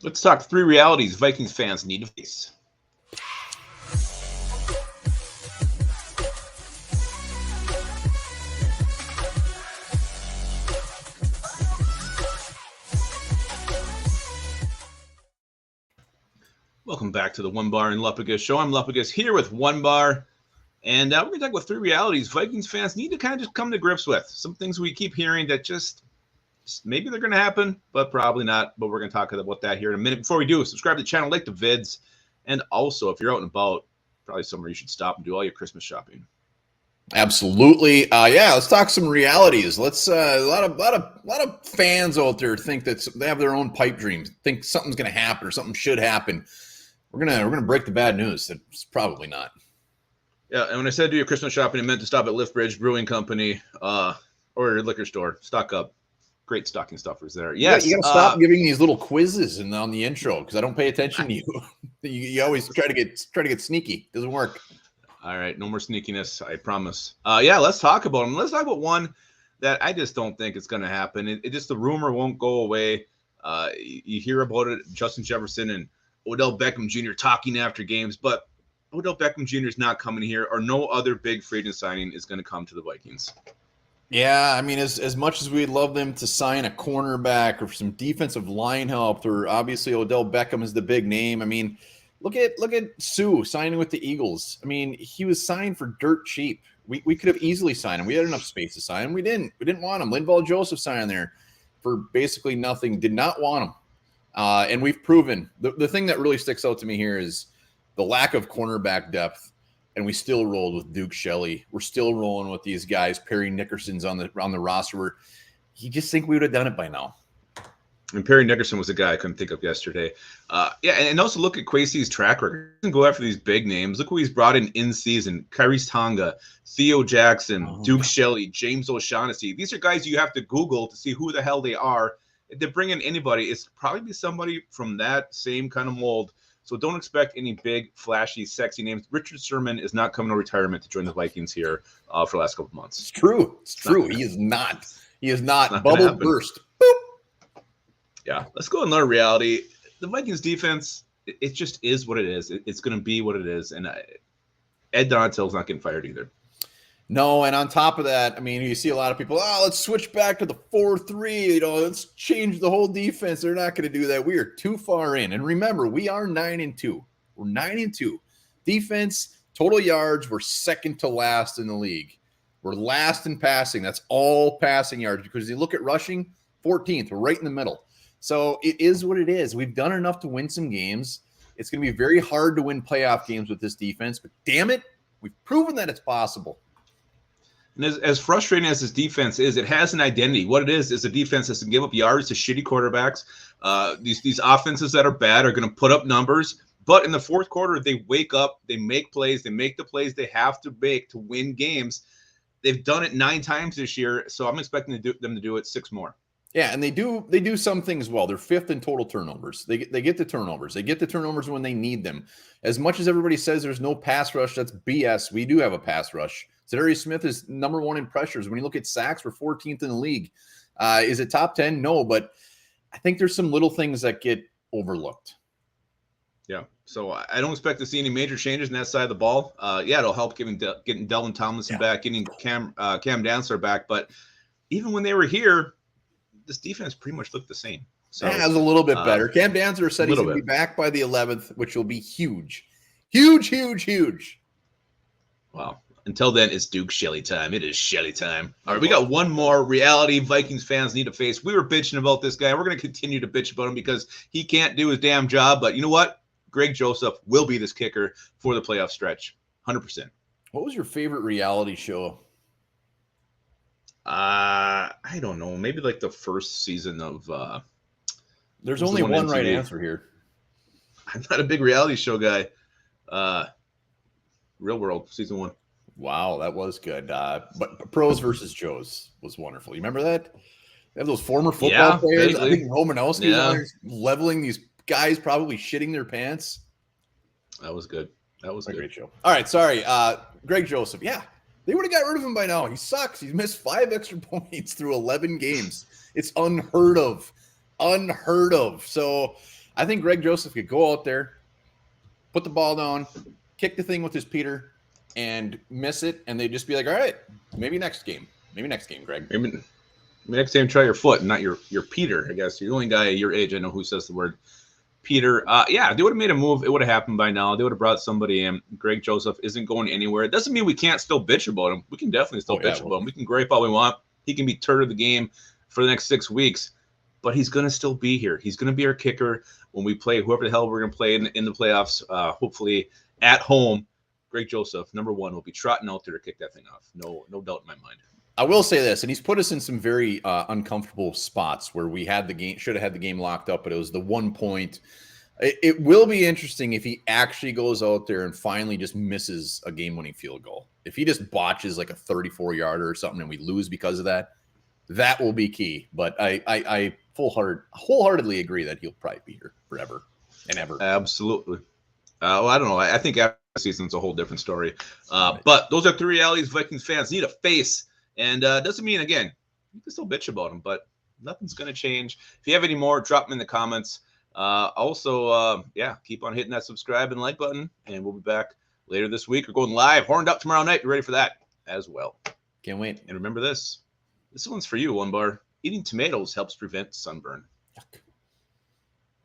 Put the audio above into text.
Let's talk three realities Vikings fans need to face. Welcome back to the Onebar and Lupagus show. I'm Lupagus here with Onebar, and we're going to talk about three realities Vikings fans need to kind of just come to grips with. Some things we keep hearing that just maybe they're going to happen, but probably not. But we're going to talk about that here in a minute. Before we do, subscribe to the channel, like the vids, and also if you're out and about, probably somewhere you should stop and do all your Christmas shopping. Absolutely. Let's talk some realities. Let's a lot of fans out there think that they have their own pipe dreams, think something's going to happen or something should happen. We're gonna break the bad news. It's probably not. Yeah, and when I said do your Christmas shopping, I meant to stop at Liftbridge Brewing Company or your liquor store. Stock up. Great stocking stuffers there. Yes. You got to stop giving these little quizzes on the intro because I don't pay attention to you. You always try to get sneaky. Doesn't work. All right, no more sneakiness, I promise. Let's talk about them. Let's talk about one that I just don't think it's going to happen. It just the rumor won't go away. You hear about it, Justin Jefferson and Odell Beckham Jr. talking after games, but Odell Beckham Jr. is not coming here, or no other big free agent signing is going to come to the Vikings. Yeah, I mean, as much as we'd love them to sign a cornerback or some defensive line help, or obviously Odell Beckham is the big name. I mean, look at Sue signing with the Eagles. I mean, he was signed for dirt cheap. We could have easily signed him. We had enough space to sign him. We didn't want him. Linval Joseph signed there for basically nothing. Did not want him. And we've proven the thing that really sticks out to me here is the lack of cornerback depth. And we still rolled with Duke Shelley. We're still rolling with these guys. Perry Nickerson's on the roster. You just think we would have done it by now. And Perry Nickerson was a guy I couldn't think of yesterday. And also look at Kwesi's track record. He doesn't go after these big names. Look who he's brought in season. Kyrie's Tonga, Theo Jackson, Duke Shelley, James O'Shaughnessy. These are guys you have to Google to see who the hell they are. If they bring in anybody, it's probably be somebody from that same kind of mold. So don't expect any big, flashy, sexy names. Richard Sherman is not coming to retirement to join the Vikings here for the last couple of months. It's true. It's true. He is not. He is not. Bubble burst. Boop. Yeah. Let's go another reality. The Vikings defense, it just is what it is. It's going to be what it is. And Ed Donatell's not getting fired either. No, and on top of that, I mean, you see a lot of people, let's switch back to the 4-3, let's change the whole defense. They're not going to do that. We are too far in. And remember, we are 9-2. We're 9-2. Defense, total yards, we're second to last in the league. We're last in passing. That's all passing yards because you look at rushing, 14th. We're right in the middle. So it is what it is. We've done enough to win some games. It's going to be very hard to win playoff games with this defense, but damn it, we've proven that it's possible. And as frustrating as this defense is, it has an identity. What it is a defense that's going to give up yards to shitty quarterbacks. These offenses that are bad are going to put up numbers. But in the fourth quarter, they wake up, they make plays, they make the plays they have to make to win games. They've done it 9 times this year, so I'm expecting them to do it 6 more. Yeah, and they do some things well. They're 5th in total turnovers. They get the turnovers. They get the turnovers when they need them. As much as everybody says there's no pass rush, that's BS. We do have a pass rush. Za'Darius Smith is number 1 in pressures. When you look at sacks, we're 14th in the league. Is it top 10? No, but I think there's some little things that get overlooked. Yeah, so I don't expect to see any major changes in that side of the ball. It'll help getting Delvin Tomlinson back, getting Cam Dantzler back. But even when they were here, this defense pretty much looked the same. So it was a little bit better. Cam Dantzler said he's going to be back by the 11th, which will be huge. Huge. Wow. Until then, it's Duke Shelley time. It is Shelley time. All right, we got one more reality Vikings fans need to face. We were bitching about this guy. We're going to continue to bitch about him because he can't do his damn job. But you know what? Greg Joseph will be this kicker for the playoff stretch. 100%. What was your favorite reality show? I don't know. Maybe like the first season of There's only one right answer here. I'm not a big reality show guy. Real World, season 1. Wow, that was good. But Pros versus Joes was wonderful. You remember that? They have those former football players. Vaguely. I think Romanowski was leveling these guys, probably shitting their pants. That was good. That was a great show. All right, sorry. Greg Joseph. Yeah, they would have got rid of him by now. He sucks. He's missed 5 extra points through 11 games. It's unheard of. So I think Greg Joseph could go out there, put the ball down, kick the thing with his Peter, and miss it, and they'd just be like, all right, maybe next game. Maybe next game, Greg. Maybe next time try your foot, not your Peter, I guess. You're the only guy your age I know who says the word Peter. Yeah, they would have made a move. It would have happened by now. They would have brought somebody in. Greg Joseph isn't going anywhere. It doesn't mean we can't still bitch about him. We can definitely still bitch about him. We can gripe all we want. He can be turd of the game for the next 6 weeks, but he's going to still be here. He's going to be our kicker when we play whoever the hell we're going to play in the playoffs, hopefully at home. Greg Joseph, number 1, will be trotting out there to kick that thing off. No doubt in my mind. I will say this, and he's put us in some very uncomfortable spots where we had the game, should have had the game locked up, but it was the 1 point. It will be interesting if he actually goes out there and finally just misses a game-winning field goal. If he just botches like a 34-yarder or something and we lose because of that, that will be key. But I wholeheartedly agree that he'll probably be here forever and ever. Absolutely. Well, I don't know. I think after the season's a whole different story. But those are 3 realities Vikings fans need to face. And doesn't mean, again, you can still bitch about them, but nothing's going to change. If you have any more, drop them in the comments. Also, keep on hitting that subscribe and like button, and we'll be back later this week. We're going live, horned up tomorrow night. Be ready for that as well. Can't wait. And remember this. This one's for you, Onebar. Eating tomatoes helps prevent sunburn. Yuck.